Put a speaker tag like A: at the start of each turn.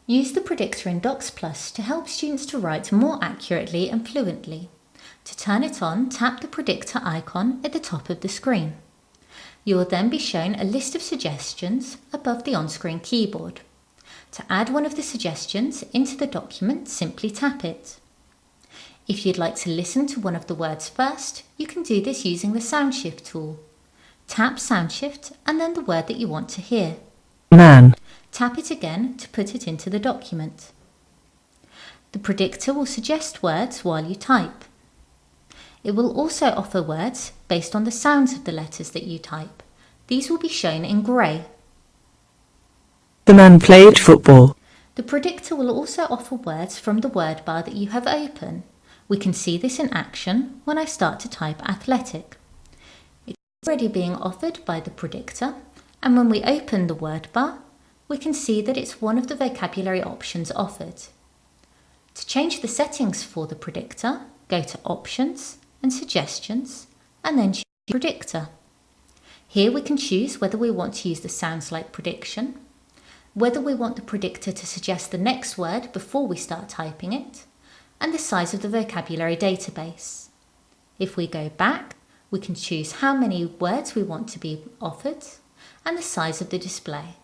A: Use the Predictor in Docs Plus to help students to write more accurately and fluently. To turn it on, tap the Predictor icon at the top of the screen. You will then be shown a list of suggestions above the on-screen keyboard. To add one of the suggestions into the document, simply tap it. If you'd like to listen to one of the words first, you can do this using the Sound Shift tool. Tap Sound Shift and then the word that you want to hear.
B: Man.
A: Tap it again to put it into the document. The Predictor will suggest words while you type. It will also offer words based on the sounds of the letters that you type. These will be shown in grey.
B: The man played football.
A: The Predictor will also offer words from the word bar that you have open. We can see this in action when I start to type athletic. It's already being offered by the Predictor, and when we open the word bar, we can see that it's one of the vocabulary options offered. To change the settings for the Predictor, go to Options and Suggestions, and then choose Predictor. Here we can choose whether we want to use the sounds like prediction, whether we want the Predictor to suggest the next word before we start typing it, and the size of the vocabulary database. If we go back, we can choose how many words we want to be offered and the size of the display.